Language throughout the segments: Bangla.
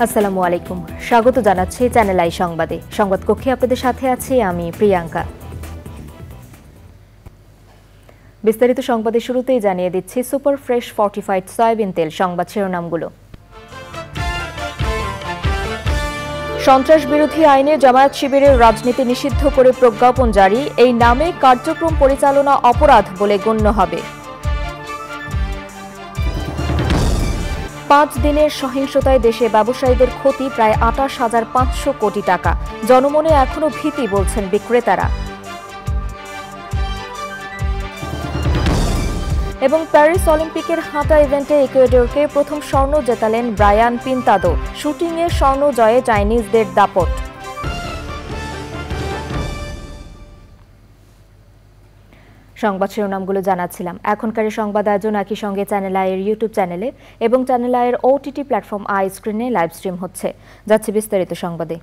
আসসালামু আলাইকুম, স্বাগত জানাচ্ছি চ্যানেল আই সংবাদে। সংবাদ কক্ষে আপনাদের সাথে আছি আমি প্রিয়াঙ্কা। বিস্তারিত সংবাদের শুরুতেই জানিয়ে দিচ্ছি সুপার ফ্রেশ ফর্টিফাইড সয়াবিন তেল। সংবাদ শিরোনামগুলো। সন্ত্রাস বিরোধী আইনে জামায়াত শিবিরের রাজনীতি নিষিদ্ধ করে প্রজ্ঞাপন জারি। এই নামে কার্যক্রম পরিচালনা অপরাধ বলে গণ্য হবে। 5 দিনের সহিংসতায় দেশে ব্যবসায়ীদের ক্ষতি প্রায় 28,500 কোটি টাকা। জনমনে এখনো ভীতি বলছেন বিক্রেতারা। এবং প্যারিস অলিম্পিকের হাঁটা ইভেন্টে ইকুয়েডরকে প্রথম স্বর্ণ জেতালেন ব্রায়ান পিন্তাদো। শুটিংয়ে স্বর্ণ জয়ে চাইনিজদের দাপট। সংবাদ শিরোনামগুলো জানাচ্ছিলাম। এখনকার সংবাদ আয়োজন একই সঙ্গে চ্যানেল আইয়ের ইউটিউব চ্যানেলে এবং চ্যানেল আইয়ের ওটিটি প্ল্যাটফর্ম আই স্ক্রিনে লাইভ স্ট্রিম হচ্ছে। যাচ্ছে বিস্তারিত সংবাদে।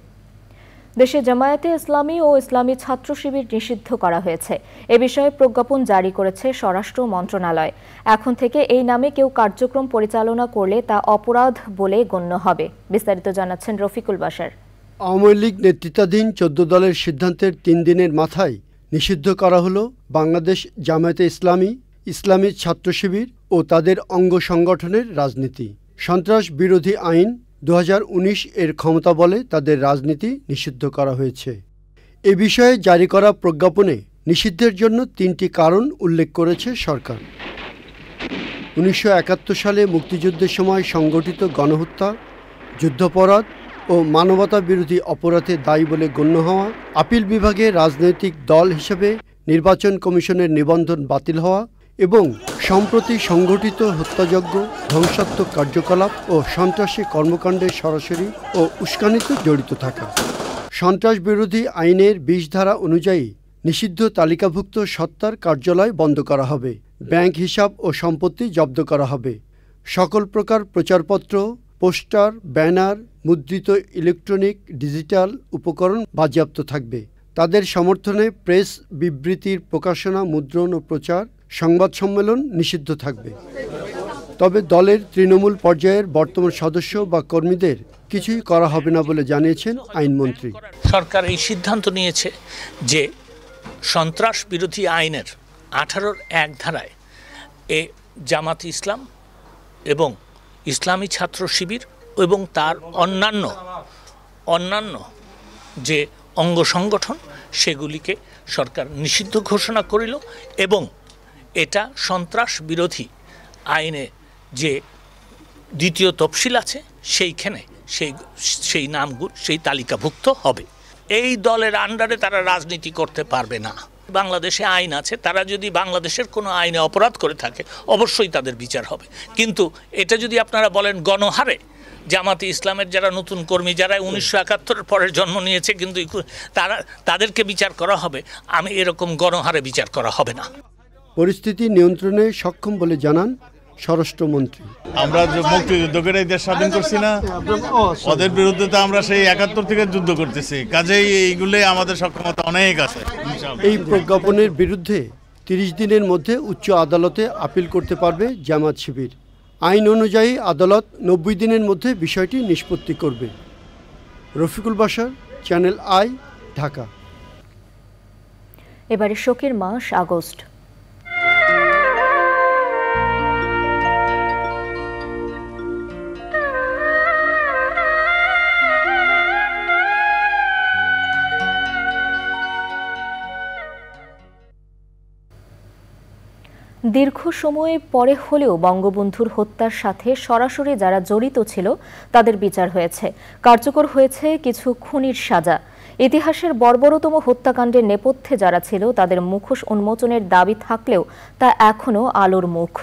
দেশে জামায়াতে ইসলামী ও ইসলামী ছাত্র শিবির নিষিদ্ধ করা হয়েছে। এ বিষয়ে প্রজ্ঞাপন জারি করেছে স্বরাষ্ট্র মন্ত্রণালয়। এখন থেকে এই নামে কেউ কার্যক্রম পরিচালনা করলে তা অপরাধ বলে গণ্য হবে। বিস্তারিত জানাচ্ছেন রফিকুল বাশার। আওয়ামী লীগ নেতৃত্বাধীন 14 দলের সিদ্ধান্তের 3 দিনের মাথায় নিষিদ্ধ করা হলো বাংলাদেশ জামায়াতে ইসলামী, ইসলামী ছাত্র শিবির ও তাদের অঙ্গ সংগঠনের রাজনীতি। সন্ত্রাস বিরোধী আইন 2019 এর ক্ষমতা বলে তাদের রাজনীতি নিষিদ্ধ করা হয়েছে। এ বিষয়ে জারি করা প্রজ্ঞাপনে নিষিদ্ধের জন্য 3টি কারণ উল্লেখ করেছে সরকার। 1971 সালে মুক্তিযুদ্ধের সময় সংগঠিত গণহত্যা, যুদ্ধাপরাধ ও মানবতা বিরোধী অপরাধে দায়ী বলে গণ্য হওয়া, আপিল বিভাগে রাজনৈতিক দল হিসেবে নির্বাচন কমিশনের নিবন্ধন বাতিল হওয়া এবং সম্প্রতি সংগঠিত হত্যাযজ্ঞ, ধ্বংসাত্মক কার্যকলাপ ও সন্ত্রাসী কর্মকাণ্ডে সরাসরি ও উস্কানিতে জড়িত থাকা। সন্ত্রাস বিরোধী আইনের 20 ধারা অনুযায়ী নিষিদ্ধ তালিকাভুক্ত সত্তার কার্যালয় বন্ধ করা হবে, ব্যাংক হিসাব ও সম্পত্তি জব্দ করা হবে, সকল প্রকার প্রচারপত্র, পোস্টার, ব্যানার, মুদ্রিত ইলেকট্রনিক ডিজিটাল উপকরণ বাজেয়াপ্ত থাকবে। তাদের সমর্থনে প্রেস বিবৃতির প্রকাশনা, মুদ্রণ ও প্রচার, সংবাদ সম্মেলন নিষিদ্ধ থাকবে। তবে দলের তৃণমূল পর্যায়ের বর্তমান সদস্য বা কর্মীদের কিছুই করা হবে না বলে জানিয়েছেন আইনমন্ত্রী। সরকার এই সিদ্ধান্ত নিয়েছে যে সন্ত্রাস বিরোধী আইনের 18(1) ধারায় এ জামাত ইসলাম এবং ইসলামী ছাত্র শিবির এবং তার অন্যান্য যে অঙ্গ সংগঠন সেগুলিকে সরকার নিষিদ্ধ ঘোষণা করিল এবং এটা সন্ত্রাস বিরোধী আইনে যে দ্বিতীয় তফসিল আছে সেইখানে সেই নামগুলো সেই তালিকাভুক্ত হবে। এই দলের আন্ডারে তারা রাজনীতি করতে পারবে না। বাংলাদেশে আইন আছে, তারা যদি বাংলাদেশের কোনো আইনে অপরাধ করে থাকে অবশ্যই তাদের বিচার হবে। কিন্তু এটা যদি আপনারা বলেন গণহারে জামাতে ইসলামের যারা নতুন কর্মী, যারা 1971 পরের জন্ম নিয়েছে কিন্তু তাদেরকে বিচার করা হবে, আমি এরকম গণহারে বিচার করা হবে না। পরিস্থিতি নিয়ন্ত্রণে সক্ষম বলে জানান স্বরাষ্ট্রমন্ত্রী। আমরা যে মুক্তিযুদ্ধ করে দেশ স্বাধীন করছি না, ওদের বিরুদ্ধে তো আমরা সেই 71 থেকে যুদ্ধ করতেছি, কাজেই এইগুলো আমাদের সক্ষমতা অনেক আছে। এই প্রজ্ঞাপনের বিরুদ্ধে 30 দিনের মধ্যে উচ্চ আদালতে আপিল করতে পারবে জামাত শিবির। আইন অনুযায়ী আদালত 90 দিনের মধ্যে বিষয়টি নিষ্পত্তি করবে। Rafiqul Bashar, channel I, Dhaka. এবারে শোকের মাস আগস্ট। দীর্ঘ সময় পরে হলেও বঙ্গবন্ধুর হত্যার সাথে সরাসরি যারা জড়িত ছিল তাদের বিচার হয়েছে, কার্যকর হয়েছে কিছু খুনির সাজা। ইতিহাসের বর্বরতম হত্যাকাণ্ডের নেপথ্যে যারা ছিল তাদের মুখোশ উন্মোচনের দাবি থাকলেও তা এখনো আলোর মুখ।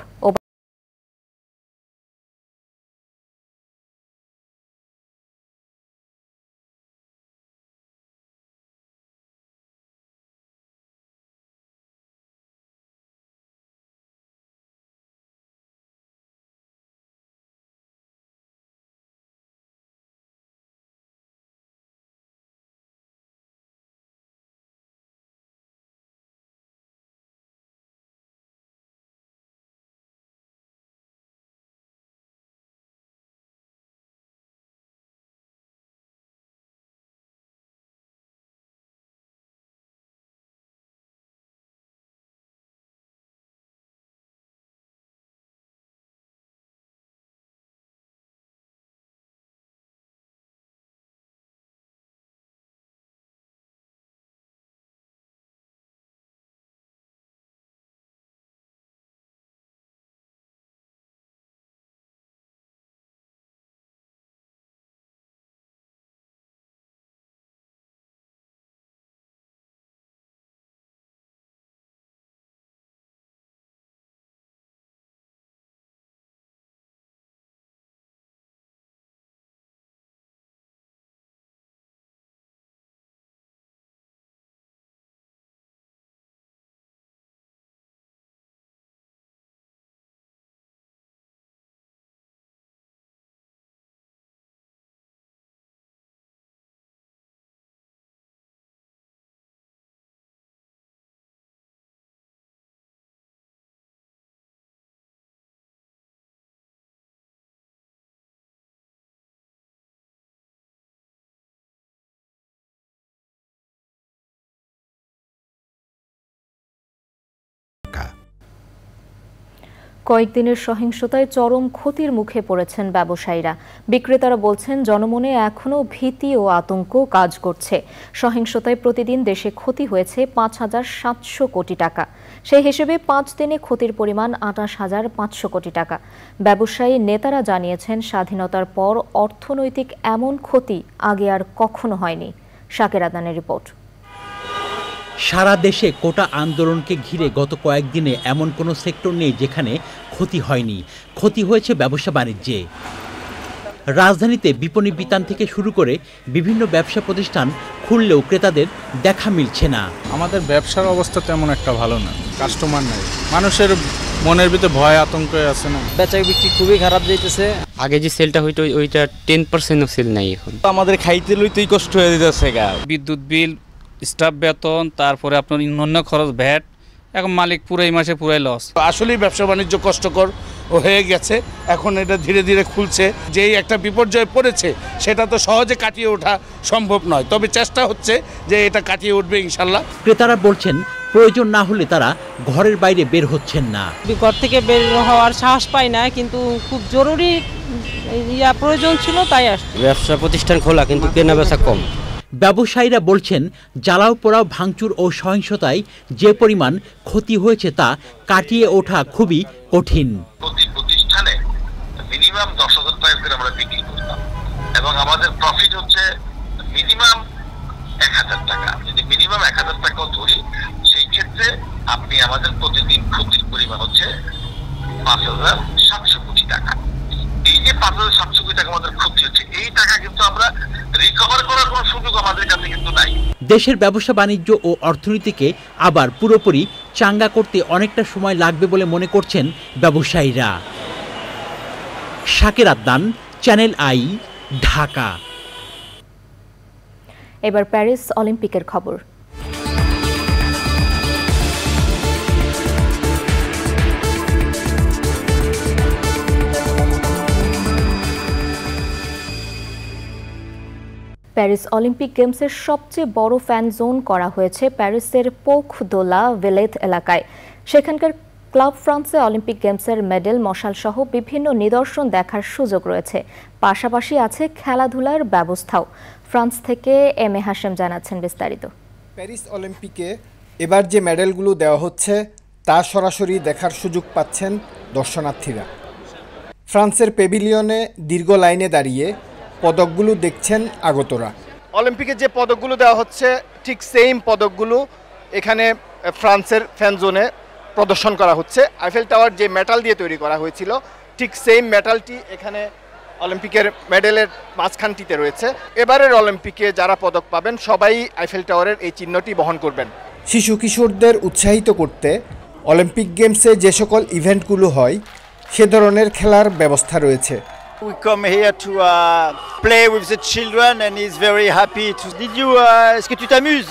কয়েকদিনের সহিংসতায় চরম ক্ষতির মুখে পড়েছেন ব্যবসায়ীরা। বিক্রেতারা বলছেন জনমনে এখনও ভীতি ও আতঙ্ক কাজ করছে। সহিংসতায় প্রতিদিন দেশে ক্ষতি হয়েছে ৫,৭০০ কোটি টাকা। সেই হিসেবে ৫ দিনে ক্ষতির পরিমাণ ২৮,৫০০ কোটি টাকা। ব্যবসায়ী নেতারা জানিয়েছেন স্বাধীনতার পর অর্থনৈতিক এমন ক্ষতি আগে আর কখনো হয়নি। শাকের আদনানের রিপোর্ট। সারা দেশে কোটা আন্দোলনকে ঘিরে গত কয়েকদিনে এমন কোনো সেক্টর নেই যেখানে ক্ষতি হয়নি। ক্ষতি হয়েছে ব্যবসা বাণিজ্যে। রাজধানীতে বিপণী বিতান থেকে শুরু করে বিভিন্ন ব্যবসা প্রতিষ্ঠান খুললেও ক্রেতাদের দেখা মিলছে না। আমাদের ব্যবসার অবস্থা তেমন একটা ভালো না, কাস্টমার নাই, মানুষের মনের ভিতরে ভয় আতঙ্ক আছে না, বেচা বিক্রি খুবই খারাপ যাইতেছে। আগে যে সেলটা হইতো ওইটা 10% সেল নাই এখন। আমাদের খাইতে লইতেই কষ্ট হয়ে যেতেছে। বিদ্যুৎ বিল, স্টাফ বেতন, তারপরে আপনার অন্য খরচ, ভ্যাট, এখন মালিক পুরো এই মাসে পুরাই লস। আসলেই ব্যবসা বাণিজ্য কষ্টকর হয়ে গেছে। এখন এটা ধীরে ধীরে খুলছে। যেই একটা বিপর্যয় পড়েছে সেটা তো সহজে কাটিয়ে ওঠা সম্ভব নয়, তবে চেষ্টা হচ্ছে যে এটা কাটিয়ে উঠবে ইনশাল্লাহ। ক্রেতারা বলছেন প্রয়োজন না হলে তারা ঘরের বাইরে বের হচ্ছেন না। ঘর থেকে বের হওয়ার সাহস পায় না, কিন্তু খুব জরুরি প্রয়োজন ছিল তাই আসছে। ব্যবসা প্রতিষ্ঠান খোলা কিন্তু কেনা বেচা কম। ব্যবসায়ীরা বলছেন জ্বালাও পোড়াও, ভাঙচুর ও সহিংসতায় যে পরিমাণ ক্ষতি হয়েছে তা কাটিয়ে ওঠা খুবই কঠিন। প্রতি প্রতিষ্ঠানে মিনিমাম 10,000 টাকা করে আমরা বিক্রি করতাম এবং আমাদের প্রফিট হচ্ছে মিনিমাম 1,000 টাকা। যদি মিনিমাম 1,000 টাকাও ধরি সেই ক্ষেত্রে আপনি আমাদের প্রতিদিন ক্ষতির পরিমাণ হচ্ছে 5,700 কোটি টাকা। এই যে 5,700 কোটি টাকা আমাদের ক্ষতি হচ্ছে, এই টাকা কিন্তু আমরা রিকভার করার কোনো সুযোগ আমাদের কাছে কিন্তু নাই। দেশের ব্যবসা বাণিজ্য ও অর্থনীতিকে আবার পুরোপুরি চাঙ্গা করতে অনেকটা সময় লাগবে বলে মনে করছেন ব্যবসায়ীরা। শাকের আদনান, চ্যানেল আই, ঢাকা। এবার প্যারিস অলিম্পিকের খবর। প্যারিস অলিম্পিক গেমসের সবচেয়ে বড় ফ্যান জোন করা হয়েছে প্যারিসের পোখ দোলা ভেলেত এলাকায়। সেখানকার ক্লাব ফ্রান্সে অলিম্পিক গেমসের মেডেল, মশাল সহ বিভিন্ন নিদর্শন দেখার সুযোগ রয়েছে। পাশাপাশি আছে খেলাধুলার ব্যবস্থাও। ফ্রান্স থেকে এম এ হাশেম জানাচ্ছেন বিস্তারিত। প্যারিস অলিম্পিকে এবার যে মেডেলগুলো দেওয়া হচ্ছে তা সরাসরি দেখার সুযোগ পাচ্ছেন দর্শনার্থীরা। ফ্রান্সের প্যাভিলিয়নে দীর্ঘ লাইনে দাঁড়িয়ে পদকগুলো দেখছেন আগতরা। অলিম্পিকে যে পদকগুলো দেওয়া হচ্ছে ঠিক সেম পদকগুলো এখানে ফ্রান্সের ফ্যান জোনে প্রদর্শন করা হচ্ছে। আইফেল টাওয়ার যে মেটাল দিয়ে তৈরি করা হয়েছিল ঠিক সেম মেটালটি এখানে অলিম্পিকের মেডেলের মাঝখানটিতে রয়েছে। এবারের অলিম্পিকে যারা পদক পাবেন সবাই আইফেল টাওয়ারের এই চিহ্নটি বহন করবেন। শিশু কিশোরদের উৎসাহিত করতে অলিম্পিক গেমসে যে সকল ইভেন্টগুলো হয় সে ধরনের খেলার ব্যবস্থা রয়েছে। We come here to play with the children and he's very happy to. Did you est-ce que tu t'amuses?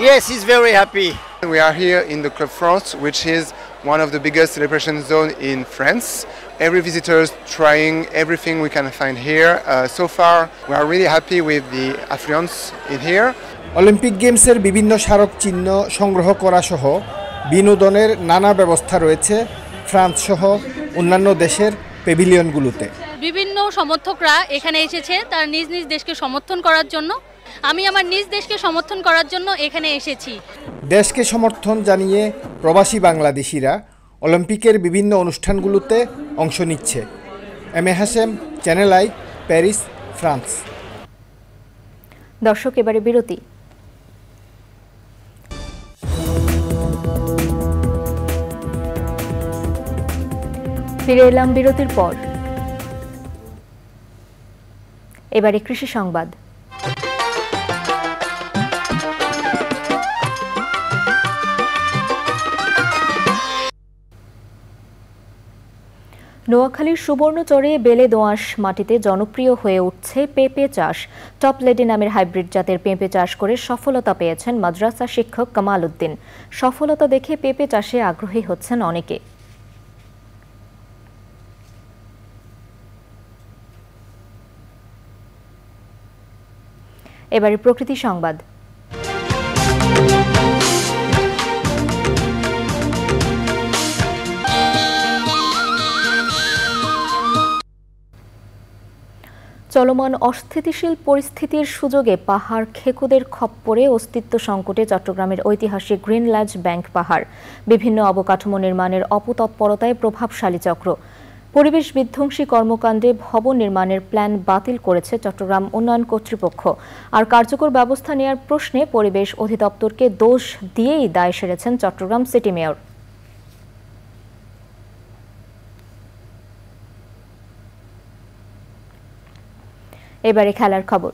Yes, he's very happy. We are here in the Club France, which is one of the biggest celebration zone in France. Every visitor is trying everything we can find here. So far, we are really happy with the affluence in here. Olympic গেমসের বিভিন্ন স্মারক চিহ্ন সংগ্রহ করা সহ বিনোদনের নানা ব্যবস্থা রয়েছে ফ্রান্স সহ অন্যান্য দেশের প্যাভিলিয়নগুলোতে। বিভিন্ন সমর্থকরা এখানে এসেছে তার নিজ নিজ দেশকে সমর্থন করার জন্য। আমি আমার নিজ দেশকে সমর্থন করার জন্য এখানে এসেছি। দেশকে সমর্থন জানিয়ে প্রবাসী বাংলাদেশিরা অলিম্পিকের বিভিন্ন অনুষ্ঠানগুলোতে অংশ নিচ্ছে। M A Hashem, channel I, Paris, France. দর্শক, এবারে বিরতি। ফিরে এলাম বিরতির পর। এবারে কৃষি সংবাদ। নোয়াখালীর সুবর্ণচরে বেলে দোআঁশ মাটিতে জনপ্রিয় হয়ে উঠছে পেঁপে চাষ। টপ লেডি নামের হাইব্রিড জাতের পেঁপে চাষ করে সফলতা পেয়েছেন মাদ্রাসা শিক্ষক কামাল উদ্দিন। সফলতা দেখে পেঁপে চাষে আগ্রহী হচ্ছেন অনেকে। এবারে প্রকৃতি সংবাদ। চলমান অস্থিতিশীল পরিস্থিতির সুযোগে পাহাড় খেকোদের খপ্পরে অস্তিত্ব সংকটে চট্টগ্রামের ঐতিহাসিক গ্রিনল্যান্ড ব্যাংক পাহাড়। বিভিন্ন অবকাঠামো নির্মাণের অপতৎপরতায় প্রভাবশালী চক্র। পরিবেশ বিধ্বংসী কর্মকাণ্ডে ভবন নির্মাণের প্ল্যান বাতিল করেছে চট্টগ্রাম উন্নয়ন কর্তৃপক্ষ। আর কার্যকর ব্যবস্থা নেওয়ার প্রশ্নে পরিবেশ অধিদপ্তরকে দোষ দিয়েই দায় সেরেছেন চট্টগ্রাম সিটি মেয়র। এবারে খেলার খবর।